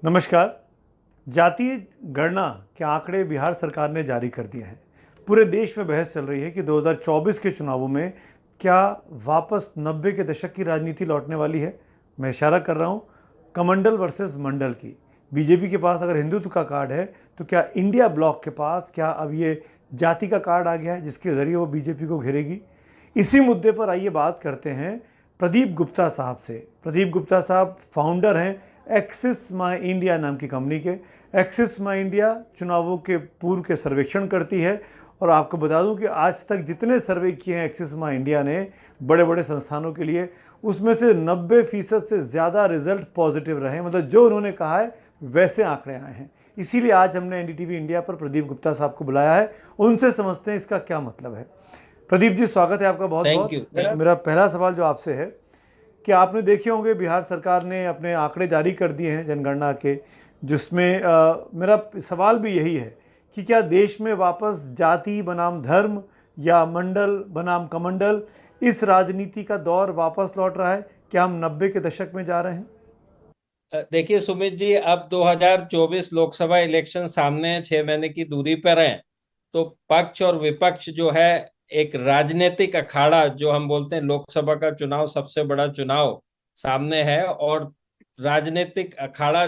नमस्कार। जातीय गणना के आंकड़े बिहार सरकार ने जारी कर दिए हैं। पूरे देश में बहस चल रही है कि 2024 के चुनावों में क्या वापस 90 के दशक की राजनीति लौटने वाली है। मैं इशारा कर रहा हूं कमंडल वर्सेस मंडल की। बीजेपी के पास अगर हिंदुत्व का कार्ड है तो क्या इंडिया ब्लॉक के पास क्या अब ये जाति का कार्ड आ गया है जिसके जरिए वो बीजेपी को घेरेगी। इसी मुद्दे पर आइए बात करते हैं प्रदीप गुप्ता साहब से। प्रदीप गुप्ता साहब फाउंडर हैं एक्सिस माई इंडिया नाम की कंपनी के। एक्सिस माई इंडिया चुनावों के पूर्व के सर्वेक्षण करती है और आपको बता दूं कि आज तक जितने सर्वे किए हैं एक्सिस माई इंडिया ने बड़े बड़े संस्थानों के लिए, उसमें से 90% से ज़्यादा रिजल्ट पॉजिटिव रहे। मतलब जो उन्होंने कहा है वैसे आंकड़े आए हैं। इसीलिए आज हमने एनडीटीवी इंडिया पर प्रदीप गुप्ता साहब को बुलाया है, उनसे समझते हैं इसका क्या मतलब है। प्रदीप जी, स्वागत है आपका बहुत थैंक बहुत। यू। मेरा पहला सवाल जो आपसे है कि आपने देखे होंगे बिहार सरकार ने अपने आंकड़े जारी कर दिए हैं जनगणना के, जिसमें मेरा सवाल भी यही है कि क्या देश में वापस जाति बनाम धर्म या मंडल बनाम कमंडल इस राजनीति का दौर वापस लौट रहा है? क्या हम 90 के दशक में जा रहे हैं? देखिए सुमित जी, अब 2024 लोकसभा इलेक्शन सामने है, 6 महीने की दूरी पर है। तो पक्ष और विपक्ष जो है, एक राजनीतिक अखाड़ा जो हम बोलते हैं, लोकसभा का चुनाव सबसे बड़ा चुनाव सामने है और राजनीतिक अखाड़ा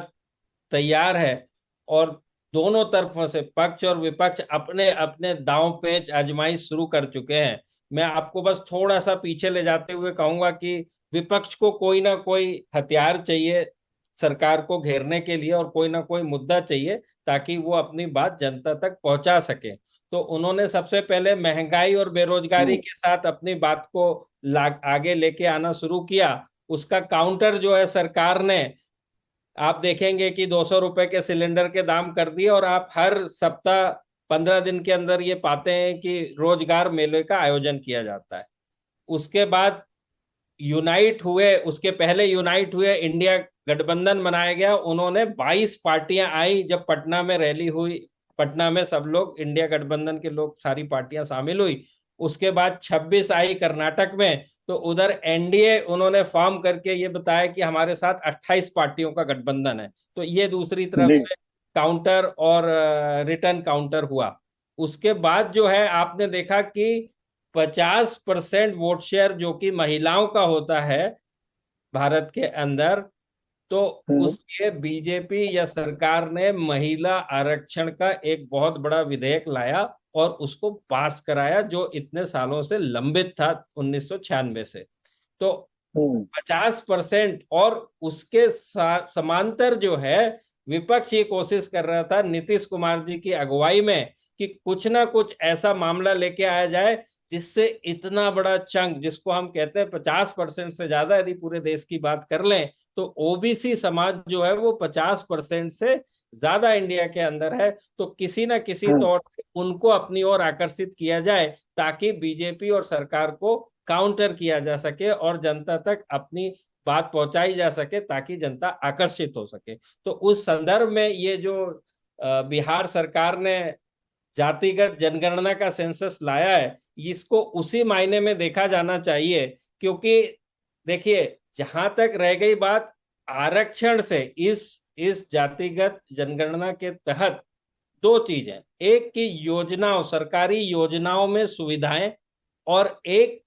तैयार है। और दोनों तरफों से पक्ष और विपक्ष अपने अपने दांव पेच आजमाइश शुरू कर चुके हैं। मैं आपको बस थोड़ा सा पीछे ले जाते हुए कहूंगा कि विपक्ष को कोई ना कोई हथियार चाहिए सरकार को घेरने के लिए, और कोई ना कोई मुद्दा चाहिए ताकि वो अपनी बात जनता तक पहुंचा सके। तो उन्होंने सबसे पहले महंगाई और बेरोजगारी के साथ अपनी बात को आगे लेके आना शुरू किया। उसका काउंटर जो है सरकार ने, आप देखेंगे कि 200 रुपए के सिलेंडर के दाम कर दिए, और आप हर सप्ताह 15 दिन के अंदर ये पाते हैं कि रोजगार मेले का आयोजन किया जाता है। उसके बाद यूनाइट हुए, उसके पहले यूनाइट हुए इंडिया गठबंधन बनाया गया। उन्होंने 22 पार्टियां आई, जब पटना में रैली हुई, पटना में सब लोग इंडिया गठबंधन के लोग, सारी पार्टियां शामिल हुई। उसके बाद 26 आई कर्नाटक में। तो उधर एनडीए उन्होंने फॉर्म करके ये बताया कि हमारे साथ 28 पार्टियों का गठबंधन है। तो ये दूसरी तरफ जी। से काउंटर और रिटर्न काउंटर हुआ। उसके बाद जो है आपने देखा कि 50% वोट शेयर जो कि महिलाओं का होता है भारत के अंदर, तो उसके बीजेपी या सरकार ने महिला आरक्षण का एक बहुत बड़ा विधेयक लाया और उसको पास कराया, जो इतने सालों से लंबित था 1996 से। तो 50%, और उसके समांतर जो है विपक्ष ये कोशिश कर रहा था नीतीश कुमार जी की अगुवाई में कि कुछ ना कुछ ऐसा मामला लेके आया जाए जिससे इतना बड़ा चंक, जिसको हम कहते हैं 50% से ज्यादा, यदि पूरे देश की बात कर लें तो ओबीसी समाज जो है वो 50% से ज्यादा इंडिया के अंदर है। तो किसी ना किसी तौर पे उनको अपनी ओर आकर्षित किया जाए ताकि बीजेपी और सरकार को काउंटर किया जा सके और जनता तक अपनी बात पहुंचाई जा सके ताकि जनता आकर्षित हो सके। तो उस संदर्भ में ये जो बिहार सरकार ने जातिगत जनगणना का सेंसस लाया है, इसको उसी मायने में देखा जाना चाहिए। क्योंकि देखिए, जहां तक रह गई बात आरक्षण से, इस जातिगत जनगणना के तहत दो चीजें, एक की योजनाओं, सरकारी योजनाओं में सुविधाएं, और एक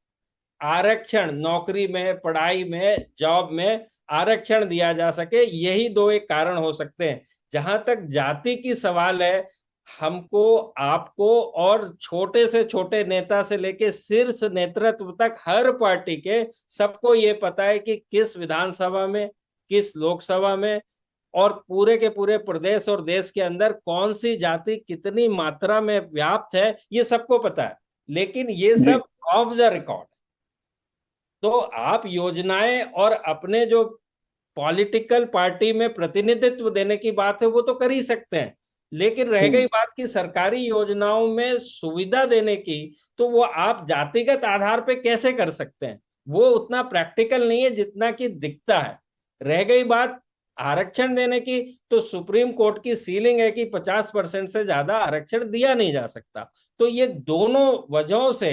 आरक्षण, नौकरी में, पढ़ाई में, जॉब में आरक्षण दिया जा सके। यही दो एक कारण हो सकते हैं। जहां तक जाति की सवाल है, हमको, आपको और छोटे से छोटे नेता से लेके शीर्ष नेतृत्व तक हर पार्टी के सबको ये पता है कि किस विधानसभा में, किस लोकसभा में, और पूरे के पूरे प्रदेश और देश के अंदर कौन सी जाति कितनी मात्रा में व्याप्त है, ये सबको पता है। लेकिन ये जी। सब ऑफ द रिकॉर्ड। तो आप योजनाएं और अपने जो पॉलिटिकल पार्टी में प्रतिनिधित्व देने की बात है वो तो कर ही सकते हैं, लेकिन रह गई बात की सरकारी योजनाओं में सुविधा देने की, तो वो आप जातिगत आधार पे कैसे कर सकते हैं? वो उतना प्रैक्टिकल नहीं है जितना कि दिखता है। रह गई बात आरक्षण देने की, तो सुप्रीम कोर्ट की सीलिंग है कि 50% से ज्यादा आरक्षण दिया नहीं जा सकता। तो ये दोनों वजहों से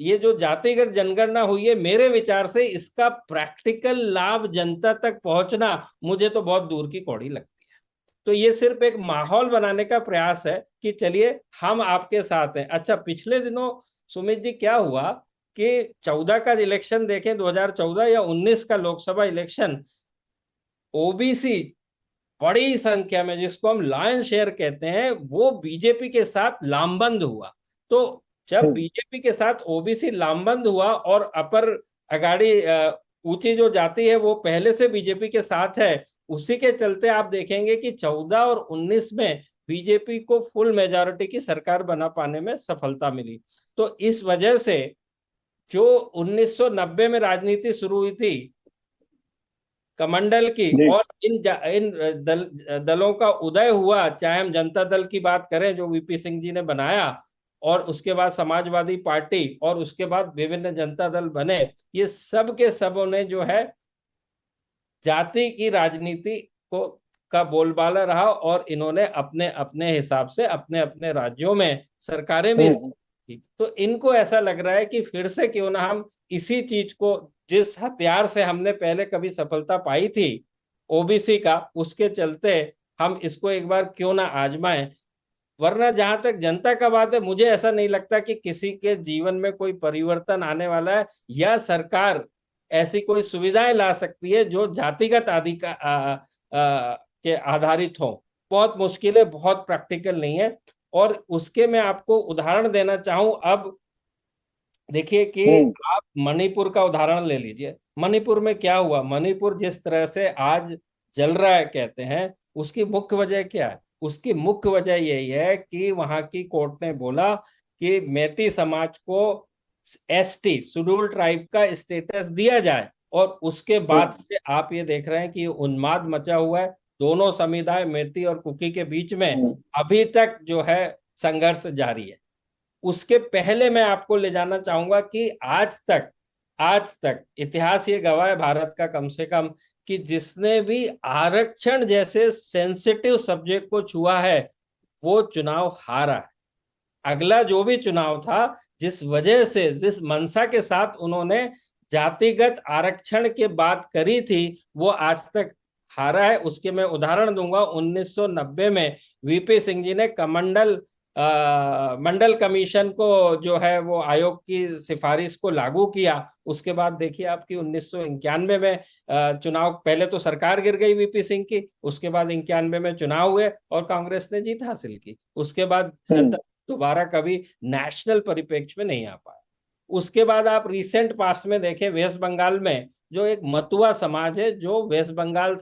ये जो जातिगत जनगणना हुई है, मेरे विचार से इसका प्रैक्टिकल लाभ जनता तक पहुंचना मुझे तो बहुत दूर की कौड़ी लगती है। तो ये सिर्फ एक माहौल बनाने का प्रयास है कि चलिए हम आपके साथ हैं। अच्छा, पिछले दिनों सुमित जी क्या हुआ कि 14 का इलेक्शन देखें, 2014 या 19 का लोकसभा इलेक्शन, ओबीसी बड़ी संख्या में, जिसको हम लायन शेयर कहते हैं, वो बीजेपी के साथ लामबंद हुआ। तो जब बीजेपी के साथ ओबीसी लामबंद हुआ और अपर अगाड़ी ऊंची जो जाति है वो पहले से बीजेपी के साथ है, उसी के चलते आप देखेंगे कि 14 और 19 में बीजेपी को फुल मेजॉरिटी की सरकार बना पाने में सफलता मिली। तो इस वजह से जो 1990 में राजनीति शुरू हुई थी कमंडल की, और इन दलों का उदय हुआ, चाहे हम जनता दल की बात करें जो वीपी सिंह जी ने बनाया, और उसके बाद समाजवादी पार्टी, और उसके बाद विभिन्न जनता दल बने, ये सब के सबों ने जो है जाति की राजनीति को का बोलबाला रहा, और इन्होंने अपने अपने हिसाब से अपने अपने राज्यों में सरकारें भी की। तो इनको ऐसा लग रहा है कि फिर से क्यों ना हम इसी चीज को, जिस हथियार से हमने पहले कभी सफलता पाई थी ओबीसी का, उसके चलते हम इसको एक बार क्यों ना आजमाएं। वरना जहां तक जनता का बात है, मुझे ऐसा नहीं लगता कि किसी के जीवन में कोई परिवर्तन आने वाला है, या सरकार ऐसी कोई सुविधाएं ला सकती है जो जातिगत के आधारित हो। बहुत मुश्किल है, बहुत प्रैक्टिकल नहीं है। और उसके मैं आपको उदाहरण देना चाहूं। अब देखिए कि आप मणिपुर का उदाहरण ले लीजिए। मणिपुर में क्या हुआ, मणिपुर जिस तरह से आज जल रहा है कहते हैं, उसकी मुख्य वजह क्या है? उसकी मुख्य वजह यही है कि वहां की कोर्ट ने बोला कि मैती समाज को एसटी शेड्यूल्ड ट्राइब का स्टेटस दिया जाए, और उसके बाद से आप ये देख रहे हैं कि उन्माद मचा हुआ है दोनों समुदाय मैती और कुकी के बीच में। अभी तक जो है संघर्ष जारी है। उसके पहले मैं आपको ले जाना चाहूंगा कि आज तक इतिहास ये गवाह है भारत का, कम से कम, कि जिसने भी आरक्षण जैसे सेंसिटिव सब्जेक्ट को छुआ है वो चुनाव हारा है। अगला जो भी चुनाव था, जिस वजह से, जिस मंशा के साथ उन्होंने जातिगत आरक्षण की बात करी थी, वो आज तक हारा है। उसके मैं उदाहरण दूंगा। 1990 में वीपी सिंह जी ने मंडल कमीशन को जो है वो आयोग की सिफारिश को लागू किया। उसके बाद देखिए आपकी 1991 में चुनाव, पहले तो सरकार गिर गई वीपी सिंह की, उसके बाद 91 में चुनाव हुए और कांग्रेस ने जीत हासिल की। उसके बाद जनता दोबारा कभी नेशनल परिप्रेक्ष्य में नहीं आ पाया। उसके बाद आप रिसेंट पास्ट में देखें, वेस्ट बंगाल में जो एक मतुआ समाज है, जो वेस्ट बंगाल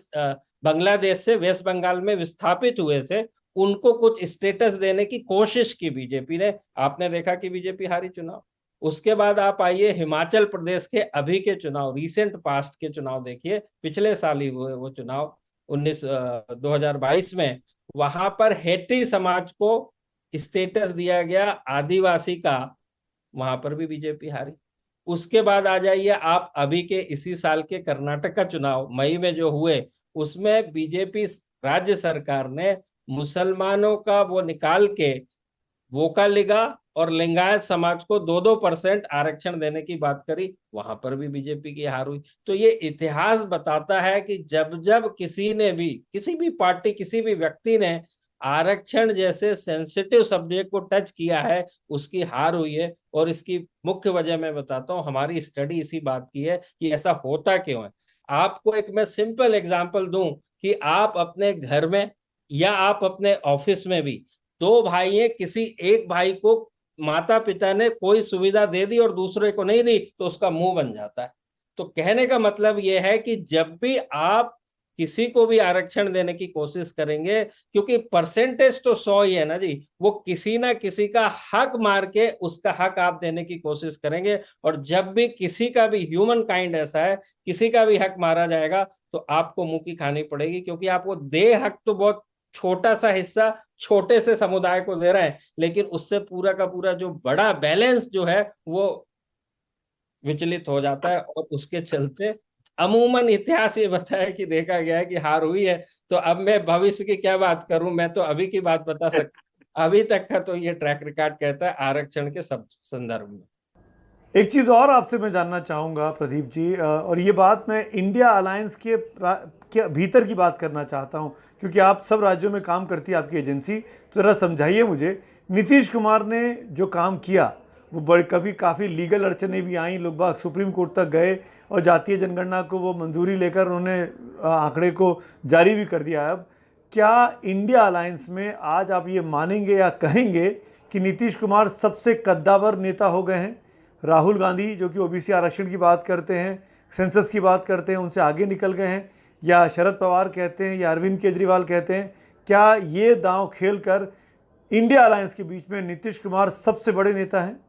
बांग्लादेश से वेस्ट बंगाल में विस्थापित हुए थे, उनको कुछ स्टेटस देने की कोशिश की बीजेपी ने। आपने देखा कि बीजेपी हारी चुनाव। उसके बाद आप आइए हिमाचल प्रदेश के अभी के चुनाव, रिसेंट पास्ट के चुनाव देखिए, पिछले साल ही हुए वो चुनाव 2022 में। वहां पर हेटी समाज को स्टेटस दिया गया आदिवासी का, वहां पर भी बीजेपी हारी। उसके बाद आ जाइए आप अभी के इसी साल के कर्नाटक का चुनाव मई में जो हुए, उसमें बीजेपी राज्य सरकार ने मुसलमानों का वो निकाल के वोकालिगा और लिंगायत समाज को 2-2% आरक्षण देने की बात करी, वहां पर भी बीजेपी की हार हुई। तो ये इतिहास बताता है कि जब जब किसी ने भी, किसी भी पार्टी, किसी भी व्यक्ति ने आरक्षण जैसे सेंसिटिव सब्जेक्ट को टच किया है, उसकी हार हुई है। और इसकी मुख्य वजह मैं बताता हूँ, हमारी स्टडी इसी बात की है कि ऐसा होता क्यों है। आपको एक मैं सिंपल एग्जांपल दूं कि आप अपने घर में या आप अपने ऑफिस में भी, दो भाई हैं, किसी एक भाई को माता पिता ने कोई सुविधा दे दी और दूसरे को नहीं दी, तो उसका मुंह बन जाता है। तो कहने का मतलब यह है कि जब भी आप किसी को भी आरक्षण देने की कोशिश करेंगे, क्योंकि परसेंटेज तो 100 ही है ना जी, वो किसी ना किसी का हक मार के उसका हक आप देने की कोशिश करेंगे। और जब भी किसी का भी, ह्यूमन काइंड ऐसा है, किसी का भी हक मारा जाएगा तो आपको मुंह की खानी पड़ेगी, क्योंकि आपको दे हक तो बहुत छोटा सा हिस्सा छोटे से समुदाय को दे रहे हैं, लेकिन उससे पूरा का पूरा जो बड़ा बैलेंस जो है वो विचलित हो जाता है। और उसके चलते अमूमन इतिहास ये बताया कि देखा गया है कि हार हुई है। तो अब मैं भविष्य की क्या बात करूं, मैं तो अभी की बात बता सकता हूं। अभी तक का तो ये ट्रैक रिकॉर्ड कहता है आरक्षण के सब संदर्भ में। एक चीज़ और आपसे मैं जानना चाहूँगा प्रदीप जी, और ये बात मैं इंडिया अलायंस के भीतर की बात करना चाहता हूँ, क्योंकि आप सब राज्यों में काम करती है आपकी एजेंसी। तो ज़रा समझाइए मुझे, नीतीश कुमार ने जो काम किया वो बड़े कभी काफ़ी लीगल अड़चने भी आई, लोग बाग सुप्रीम कोर्ट तक गए और जातीय जनगणना को वो मंजूरी लेकर उन्होंने आंकड़े को जारी भी कर दिया। अब क्या इंडिया अलायंस में आज आप ये मानेंगे या कहेंगे कि नीतीश कुमार सबसे कद्दावर नेता हो गए हैं? राहुल गांधी जो कि ओबीसी आरक्षण की बात करते हैं, सेंसस की बात करते हैं, उनसे आगे निकल गए हैं, या शरद पवार कहते हैं या अरविंद केजरीवाल कहते हैं, क्या ये दांव खेलकर इंडिया अलायंस के बीच में नीतीश कुमार सबसे बड़े नेता हैं?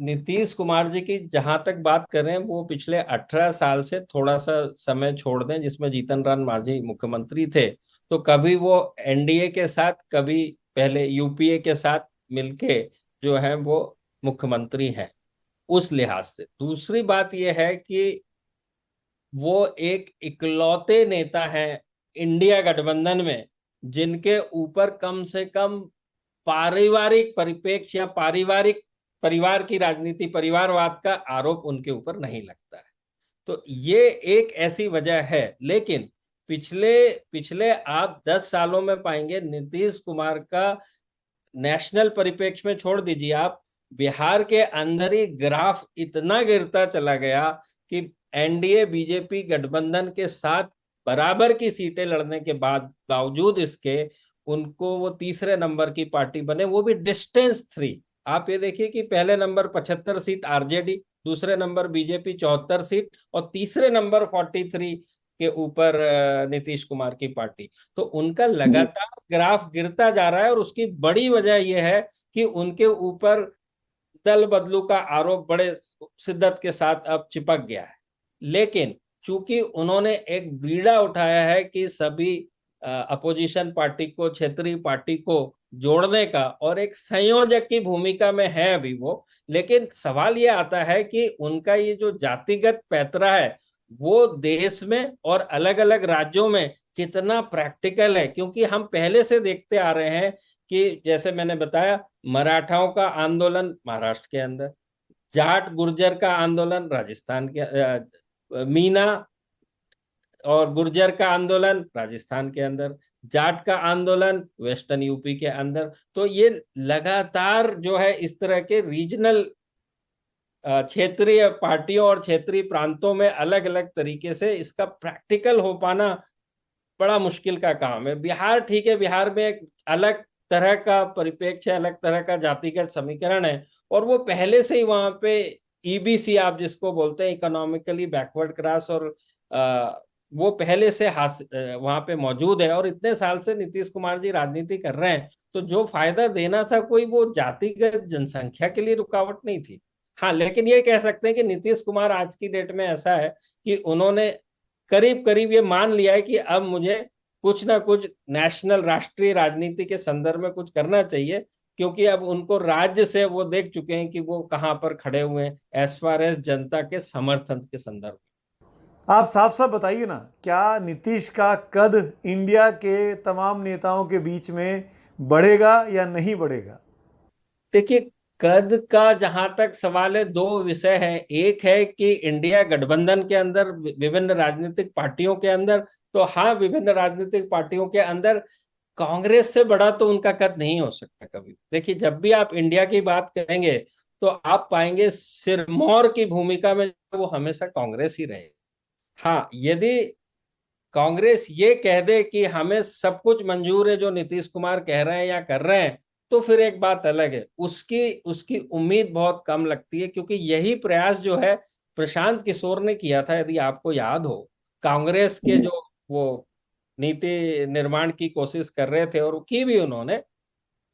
नीतीश कुमार जी की जहां तक बात करें, वो पिछले 18 साल से थोड़ा सा समय छोड़ दें जिसमें जीतन राम मांझी मुख्यमंत्री थे, तो कभी वो एनडीए के साथ, कभी पहले यूपीए के साथ मिलके जो है वो मुख्यमंत्री हैं। उस लिहाज से दूसरी बात यह है कि वो एक इकलौते नेता हैं इंडिया गठबंधन में जिनके ऊपर कम से कम पारिवारिक परिप्रेक्ष्य या पारिवारिक परिवार की राजनीति, परिवारवाद का आरोप उनके ऊपर नहीं लगता है। तो ये एक ऐसी वजह है। लेकिन पिछले पिछले आप 10 सालों में पाएंगे नीतीश कुमार का नेशनल परिप्रेक्ष्य में छोड़ दीजिए, आप बिहार के अंदर ही ग्राफ इतना गिरता चला गया कि एनडीए बीजेपी गठबंधन के साथ बराबर की सीटें लड़ने के बावजूद इसके उनको वो तीसरे नंबर की पार्टी बने, वो भी डिस्टेंस 3। आप ये देखिए कि पहले नंबर 75 सीट आरजेडी, दूसरे नंबर बीजेपी 74 सीट, और तीसरे नंबर 43 के ऊपर नीतीश कुमार की पार्टी। तो उनका लगातार ग्राफ गिरता जा रहा है, और उसकी बड़ी वजह यह है कि उनके ऊपर दल बदलू का आरोप बड़े शिद्दत के साथ अब चिपक गया है। लेकिन चूंकि उन्होंने एक बीड़ा उठाया है कि सभी अपोजिशन पार्टी को, क्षेत्रीय पार्टी को जोड़ने का, और एक संयोजक की भूमिका में है अभी वो। लेकिन सवाल ये आता है कि उनका ये जो जातिगत पैतरा है वो देश में और अलग अलग राज्यों में कितना प्रैक्टिकल है, क्योंकि हम पहले से देखते आ रहे हैं कि जैसे मैंने बताया, मराठाओं का आंदोलन महाराष्ट्र के अंदर, जाट गुर्जर का आंदोलन राजस्थान के, मीना और गुर्जर का आंदोलन राजस्थान के अंदर, जाट का आंदोलन वेस्टर्न यूपी के अंदर। तो ये लगातार जो है इस तरह के रीजनल क्षेत्रीय पार्टियों और क्षेत्रीय प्रांतों में अलग अलग तरीके से इसका प्रैक्टिकल हो पाना बड़ा मुश्किल का काम है। बिहार ठीक है, बिहार में एक अलग तरह का परिप्रेक्ष्य, अलग तरह का जातिगत समीकरण है, और वो पहले से ही वहां पे ईबीसी आप जिसको बोलते हैं, इकोनॉमिकली बैकवर्ड क्लास, और वो पहले से वहां पे मौजूद है, और इतने साल से नीतीश कुमार जी राजनीति कर रहे हैं। तो जो फायदा देना था, कोई वो जातिगत जनसंख्या के लिए रुकावट नहीं थी। हाँ, लेकिन ये कह सकते हैं कि नीतीश कुमार आज की डेट में ऐसा है कि उन्होंने करीब करीब ये मान लिया है कि अब मुझे कुछ ना कुछ नेशनल, राष्ट्रीय राजनीति के संदर्भ में कुछ करना चाहिए, क्योंकि अब उनको राज्य से वो देख चुके हैं कि वो कहाँ पर खड़े हुए हैं एज फार एज जनता के समर्थन के संदर्भ में। आप साफ साफ बताइए ना, क्या नीतीश का कद इंडिया के तमाम नेताओं के बीच में बढ़ेगा या नहीं बढ़ेगा? देखिए, कद का जहां तक सवाल है, दो विषय है। एक है कि इंडिया गठबंधन के अंदर विभिन्न राजनीतिक पार्टियों के अंदर, तो हाँ, विभिन्न राजनीतिक पार्टियों के अंदर कांग्रेस से बड़ा तो उनका कद नहीं हो सकता कभी। देखिए, जब भी आप इंडिया की बात करेंगे तो आप पाएंगे सिरमौर की भूमिका में वो हमेशा कांग्रेस ही रहे। हाँ, यदि कांग्रेस ये कह दे कि हमें सब कुछ मंजूर है जो नीतीश कुमार कह रहे हैं या कर रहे हैं, तो फिर एक बात अलग है। उसकी उसकी उम्मीद बहुत कम लगती है, क्योंकि यही प्रयास जो है प्रशांत किशोर ने किया था, यदि आपको याद हो। कांग्रेस के जो वो नीति निर्माण की कोशिश कर रहे थे, और की भी उन्होंने,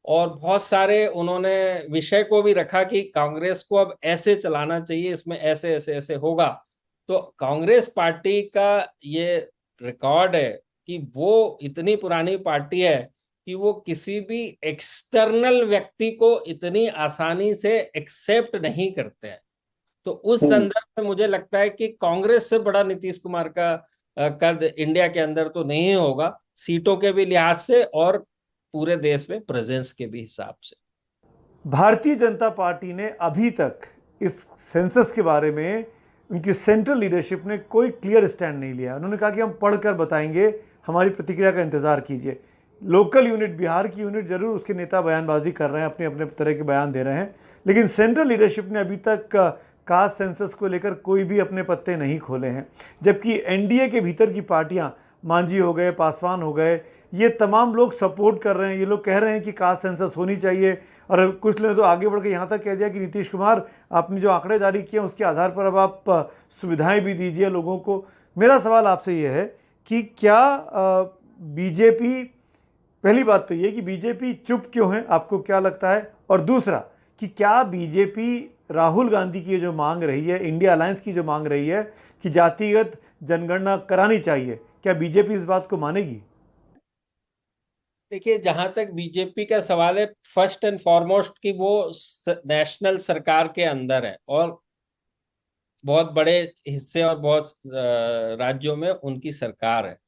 और बहुत सारे उन्होंने विषय को भी रखा कि कांग्रेस को अब ऐसे चलाना चाहिए, इसमें ऐसे ऐसे ऐसे होगा। तो कांग्रेस पार्टी का ये रिकॉर्ड है कि वो इतनी पुरानी पार्टी है कि वो किसी भी एक्सटर्नल व्यक्ति को इतनी आसानी से एक्सेप्ट नहीं करते हैं। तो उस संदर्भ में मुझे लगता है कि कांग्रेस से बड़ा नीतीश कुमार का कद इंडिया के अंदर तो नहीं होगा, सीटों के भी लिहाज से और पूरे देश में प्रेजेंस के भी हिसाब से। भारतीय जनता पार्टी ने अभी तक इस सेंसस के बारे में उनकी सेंट्रल लीडरशिप ने कोई क्लियर स्टैंड नहीं लिया। उन्होंने कहा कि हम पढ़कर बताएंगे, हमारी प्रतिक्रिया का इंतज़ार कीजिए। लोकल यूनिट, बिहार की यूनिट ज़रूर उसके नेता बयानबाजी कर रहे हैं, अपने अपने तरह के बयान दे रहे हैं, लेकिन सेंट्रल लीडरशिप ने अभी तक कास्ट सेंसस को लेकर कोई भी अपने पत्ते नहीं खोले हैं। जबकि एनडीए के भीतर की पार्टियां, मांझी हो गए, पासवान हो गए, ये तमाम लोग सपोर्ट कर रहे हैं। ये लोग कह रहे हैं कि कास्ट सेंसस होनी चाहिए, और कुछ लोगों ने तो आगे बढ़ के यहाँ तक कह दिया कि नीतीश कुमार, आपने जो आंकड़े जारी किए उसके आधार पर अब आप सुविधाएं भी दीजिए लोगों को। मेरा सवाल आपसे ये है कि क्या बीजेपी, पहली बात तो ये कि बीजेपी चुप क्यों है, आपको क्या लगता है? और दूसरा कि क्या बीजेपी राहुल गांधी की जो मांग रही है, इंडिया अलायंस की जो मांग रही है कि जातिगत जनगणना करानी चाहिए, क्या बीजेपी इस बात को मानेगी? देखिए, जहां तक बीजेपी का सवाल है, फर्स्ट एंड फॉरमोस्ट कि वो नेशनल सरकार के अंदर है और बहुत बड़े हिस्से और बहुत राज्यों में उनकी सरकार है।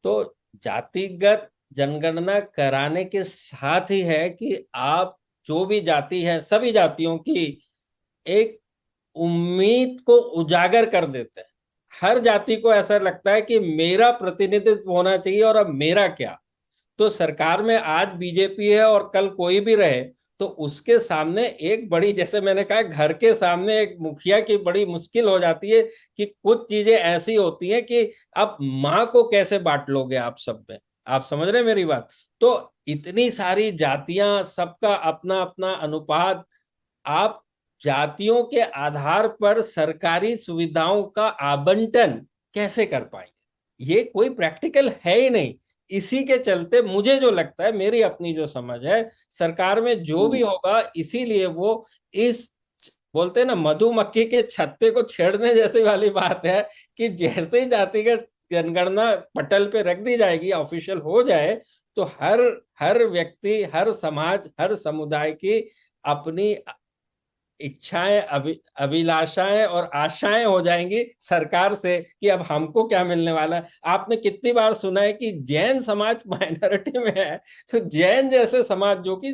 तो जातिगत जनगणना कराने के साथ ही है कि आप जो भी जाति है, सभी जातियों की एक उम्मीद को उजागर कर देते हैं। हर जाति को ऐसा लगता है कि मेरा प्रतिनिधित्व होना चाहिए, और अब मेरा क्या। तो सरकार में आज बीजेपी है और कल कोई भी रहे, तो उसके सामने एक बड़ी, जैसे मैंने कहा, घर के सामने एक मुखिया की बड़ी मुश्किल हो जाती है कि कुछ चीजें ऐसी होती हैं कि अब माँ को कैसे बांट लोगे आप सब में। आप समझ रहे हैं मेरी बात? तो इतनी सारी जातियां, सबका अपना अपना अनुपात, आप जातियों के आधार पर सरकारी सुविधाओं का आवंटन कैसे कर पाएंगे? ये कोई प्रैक्टिकल है ही नहीं। इसी के चलते मुझे जो लगता है, मेरी अपनी जो समझ है, सरकार में जो भी होगा, इसीलिए वो इस, बोलते हैं ना, मधुमक्खी के छत्ते को छेड़ने जैसी वाली बात है कि जैसे ही जातिगत जनगणना पटल पे रख दी जाएगी, ऑफिशियल हो जाए, तो हर हर व्यक्ति, हर समाज, हर समुदाय की अपनी इच्छाएं, अभिलाषाएं और आशाएं हो जाएंगी सरकार से कि अब हमको क्या मिलने वाला है। आपने कितनी बार सुना है कि जैन समाज माइनॉरिटी में है, तो जैन जैसे समाज, जो कि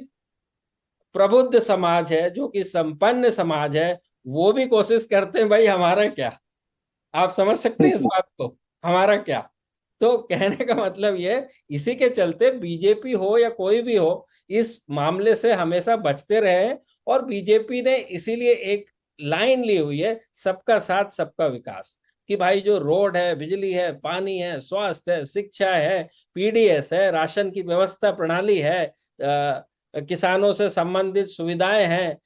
प्रबुद्ध समाज है, जो कि संपन्न समाज है, वो भी कोशिश करते हैं, भाई हमारा क्या। आप समझ सकते हैं इस बात को, हमारा क्या। तो कहने का मतलब ये, इसी के चलते बीजेपी हो या कोई भी हो, इस मामले से हमेशा बचते रहे। और बीजेपी ने इसीलिए एक लाइन ली हुई है, सबका साथ सबका विकास, कि भाई जो रोड है, बिजली है, पानी है, स्वास्थ्य है, शिक्षा है, पीडीएस है, राशन की व्यवस्था प्रणाली है, किसानों से संबंधित सुविधाएं हैं,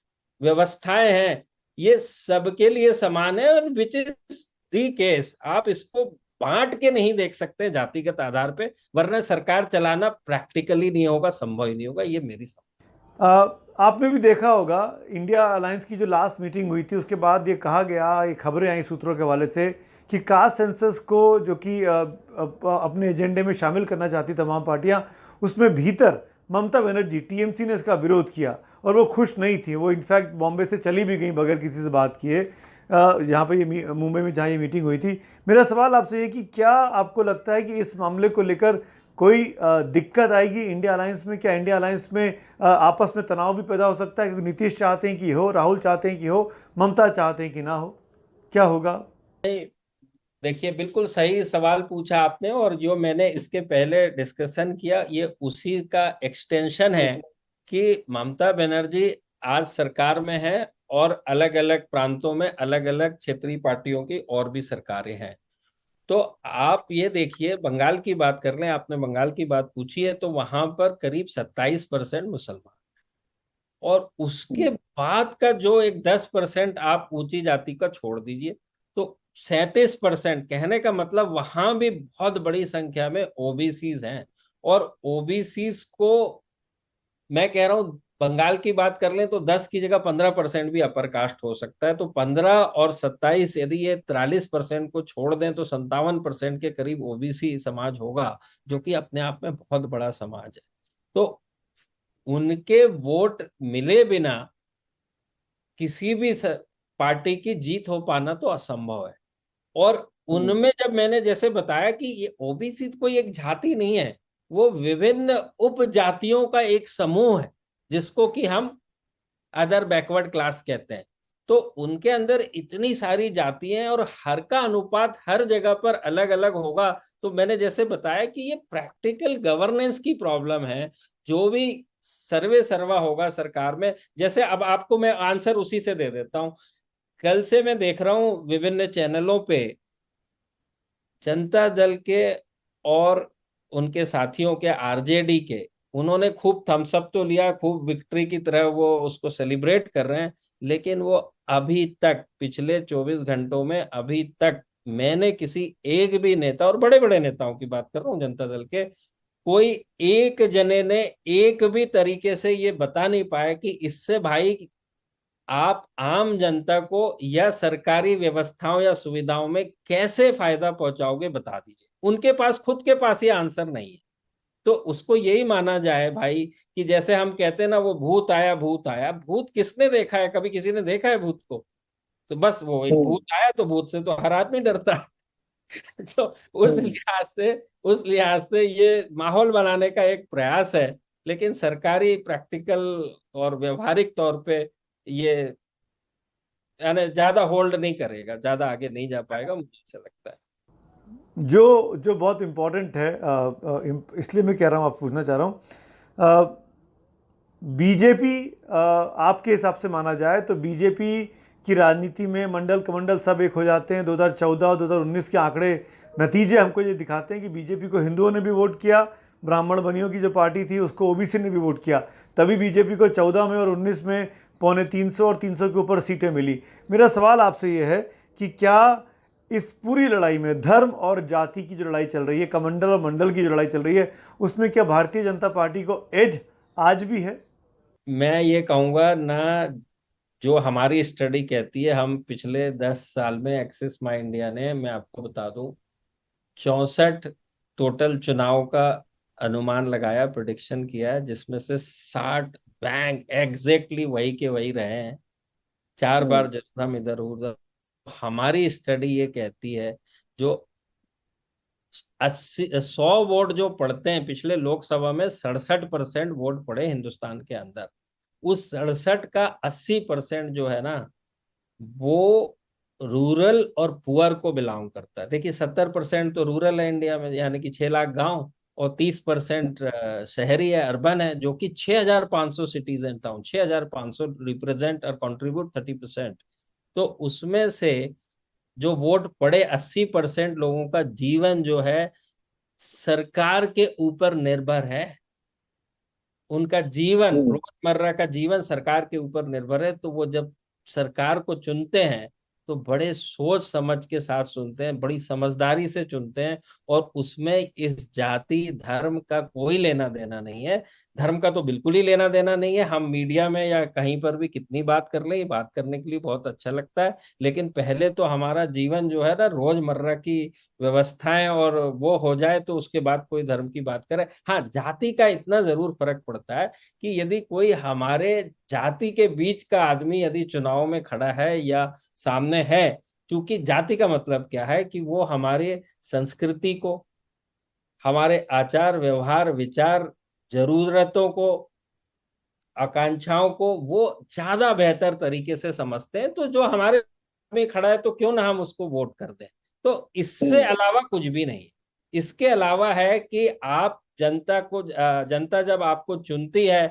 व्यवस्थाएं हैं, ये सबके लिए समान है। और विच इज दी केस, आप इसको बांट के नहीं देख सकते जातिगत आधार पे, वरना सरकार चलाना प्रैक्टिकली नहीं होगा, संभव ही नहीं होगा। ये मेरी समझ। आपने भी देखा होगा, इंडिया अलायंस की जो लास्ट मीटिंग हुई थी उसके बाद ये कहा गया, ये खबरें आई सूत्रों के हवाले से, कि कास्ट सेंसस को जो कि अपने एजेंडे में शामिल करना चाहती तमाम पार्टियां, उसमें भीतर ममता बनर्जी, टीएमसी ने इसका विरोध किया और वो खुश नहीं थी। वो इनफैक्ट बॉम्बे से चली भी गई बगैर किसी से बात किए, जहाँ पे ये मुंबई में जहाँ ये मीटिंग हुई थी। मेरा सवाल आपसे ये कि क्या आपको लगता है कि इस मामले को लेकर कोई दिक्कत आएगी इंडिया अलायंस में? क्या इंडिया अलायंस में आपस में तनाव भी पैदा हो सकता है, क्योंकि नीतीश चाहते हैं कि हो, राहुल चाहते हैं कि हो, ममता चाहते हैं कि ना हो? क्या होगा? देखिए, बिल्कुल सही सवाल पूछा आपने, और जो मैंने इसके पहले डिस्कशन किया, ये उसी का एक्सटेंशन है कि ममता बनर्जी आज सरकार में है और अलग अलग प्रांतों में अलग अलग क्षेत्रीय पार्टियों की और भी सरकारें हैं। तो आप ये देखिए, बंगाल की बात कर लें, आपने बंगाल की बात पूछी है, तो वहां पर करीब 27% मुसलमान, और उसके बाद का जो एक 10% आप ऊंची जाति का छोड़ दीजिए, तो 37%, कहने का मतलब वहां भी बहुत बड़ी संख्या में ओबीसीज हैं। और ओबीसीज को, मैं कह रहा हूं, बंगाल की बात कर लें तो 10 की जगह 15% भी अपर कास्ट हो सकता है। तो 15 और 27, यदि ये 43% को छोड़ दें तो 57% के करीब ओबीसी समाज होगा, जो कि अपने आप में बहुत बड़ा समाज है। तो उनके वोट मिले बिना किसी भी पार्टी की जीत हो पाना तो असंभव है। और उनमें जब मैंने जैसे बताया कि ये ओबीसी कोई एक जाति नहीं है, वो विभिन्न उपजातियों का एक समूह है, जिसको कि हम अदर बैकवर्ड क्लास कहते हैं। तो उनके अंदर इतनी सारी जातियां हैं और हर का अनुपात हर जगह पर अलग अलग होगा। तो मैंने जैसे बताया कि ये प्रैक्टिकल गवर्नेंस की प्रॉब्लम है। जो भी सर्वे सर्वा होगा सरकार में, जैसे अब आपको मैं आंसर उसी से दे देता हूं। कल से मैं देख रहा हूं विभिन्न चैनलों पे जनता दल के और उनके साथियों के, आरजेडी के, उन्होंने खूब थम्स अप तो लिया, खूब विक्ट्री की तरह वो उसको सेलिब्रेट कर रहे हैं। लेकिन वो अभी तक पिछले 24 घंटों में अभी तक मैंने किसी एक भी नेता, और बड़े बड़े नेताओं की बात कर रहा हूँ जनता दल के, कोई एक जने ने एक भी तरीके से ये बता नहीं पाया कि इससे भाई आप आम जनता को या सरकारी व्यवस्थाओं या सुविधाओं में कैसे फायदा पहुंचाओगे, बता दीजिए। उनके पास खुद के पास ये आंसर नहीं है। तो उसको यही माना जाए भाई कि जैसे हम कहते हैं ना, वो भूत आया भूत आया, भूत किसने देखा है? कभी किसी ने देखा है भूत को? तो बस वो एक हम्म। भूत आया, तो भूत से तो हर आदमी डरता है। तो हम्म। उस लिहाज से ये माहौल बनाने का एक प्रयास है। लेकिन सरकारी प्रैक्टिकल और व्यवहारिक तौर पे ये यानी ज्यादा होल्ड नहीं करेगा, ज्यादा आगे नहीं जा पाएगा, मुझे ऐसा लगता है। जो जो बहुत इम्पोर्टेंट है, इसलिए मैं कह रहा हूँ, आप पूछना चाह रहा हूँ, बीजेपी, आपके हिसाब से माना जाए तो बीजेपी की राजनीति में मंडल कमंडल सब एक हो जाते हैं। 2014 और 2019 के आंकड़े, नतीजे हमको ये दिखाते हैं कि बीजेपी को हिंदुओं ने भी वोट किया, ब्राह्मण बनियों की जो पार्टी थी उसको ओबीसी ने भी वोट किया, तभी बीजेपी को 14 में और 19 में 250 और 300 के ऊपर सीटें मिली। मेरा सवाल आपसे ये है कि क्या इस पूरी लड़ाई में धर्म और जाति की जो लड़ाई चल रही है, कमंडल और मंडल की जो लड़ाई चल रही है, उसमें क्या भारतीय जनता पार्टी को एज आज भी है? मैं ये कहूंगा ना, जो हमारी स्टडी कहती है, हम पिछले 10 साल में एक्सिस माई इंडिया ने, मैं आपको बता दूं, 64 टोटल चुनाव का अनुमान लगाया, प्रिडिक्शन किया है, जिसमें से 60 बैंक एग्जैक्टली वही के वही रहे हैं। 4 बार हम्म। जब हम इधर उधर, हमारी स्टडी ये कहती है, जो 100 वोट जो पड़ते हैं, पिछले लोकसभा में 67% वोट पड़े हिंदुस्तान के अंदर, उस 67 का 80% जो है ना, वो रूरल और पुअर को बिलोंग करता है। देखिए 70% तो रूरल है इंडिया में, यानी कि 6 लाख गांव, और 30% शहरी है, अर्बन है, जो कि 6,500 सिटीज एंड टाउन, 6,500 रिप्रेजेंट और कंट्रीब्यूट 30%। तो उसमें से जो वोट पड़े, 80% लोगों का जीवन जो है सरकार के ऊपर निर्भर है। उनका जीवन, हम्म। रोजमर्रा का जीवन सरकार के ऊपर निर्भर है। तो वो जब सरकार को चुनते हैं तो बड़े सोच समझ के साथ चुनते हैं, बड़ी समझदारी से चुनते हैं, और उसमें इस जाति धर्म का कोई लेना देना नहीं है। धर्म का तो बिल्कुल ही लेना देना नहीं है। हम मीडिया में या कहीं पर भी कितनी बात कर लें, ये बात करने के लिए बहुत अच्छा लगता है, लेकिन पहले तो हमारा जीवन जो है ना, रोजमर्रा की व्यवस्थाएं और वो हो जाए, तो उसके बाद कोई धर्म की बात करे। हाँ, जाति का इतना जरूर फर्क पड़ता है कि यदि कोई हमारे जाति के बीच का आदमी यदि चुनाव में खड़ा है या सामने है, क्योंकि जाति का मतलब क्या है कि वो हमारे संस्कृति को, हमारे आचार व्यवहार विचार, जरूरतों को, आकांक्षाओं को वो ज्यादा बेहतर तरीके से समझते हैं। तो जो हमारे में खड़ा है, तो क्यों ना हम उसको वोट कर दें। तो इससे हम्म। अलावा कुछ भी नहीं है। इसके अलावा है कि आप जनता को, जनता जब आपको चुनती है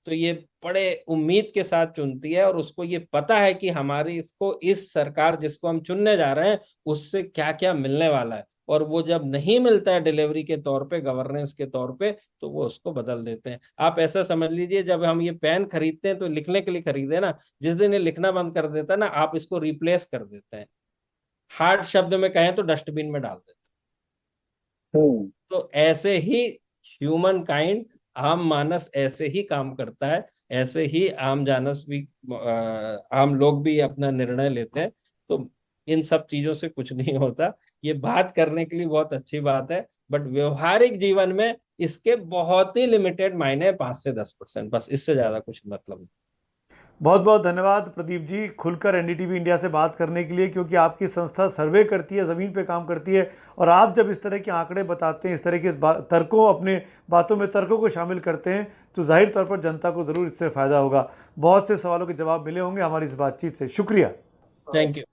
तो ये बड़े उम्मीद के साथ चुनती है, और उसको ये पता है कि हमारी इसको, इस सरकार जिसको हम चुनने जा रहे हैं, उससे क्या क्या मिलने वाला है। और वो जब नहीं मिलता है डिलीवरी के तौर पे, गवर्नेंस के तौर पे, तो वो उसको बदल देते हैं। आप ऐसा समझ लीजिए, जब हम ये पेन खरीदते हैं तो लिखने के लिए खरीदे ना, जिस दिन ये लिखना बंद कर देता है ना, आप इसको रिप्लेस कर देते हैं। हार्ड शब्द में कहें तो डस्टबिन में डाल देते हैं। हम्म। तो ऐसे ही ह्यूमन काइंड, आम मानस ऐसे ही काम करता है। ऐसे ही आम जानस भी, आम लोग भी अपना निर्णय लेते हैं। तो इन सब चीजों से कुछ नहीं होता। ये बात करने के लिए बहुत अच्छी बात है, बट व्यवहारिक जीवन में इसके बहुत ही लिमिटेड मायने हैं, 5 से 10%, बस, इससे ज्यादा कुछ मतलब नहीं। बहुत बहुत धन्यवाद प्रदीप जी, खुलकर एनडीटीवी इंडिया से बात करने के लिए, क्योंकि आपकी संस्था सर्वे करती है, ज़मीन पे काम करती है, और आप जब इस तरह के आंकड़े बताते हैं, इस तरह के तर्कों, अपने बातों में तर्कों को शामिल करते हैं, तो जाहिर तौर पर जनता को ज़रूर इससे फ़ायदा होगा। बहुत से सवालों के जवाब मिले होंगे हमारी इस बातचीत से। शुक्रिया। Thank you.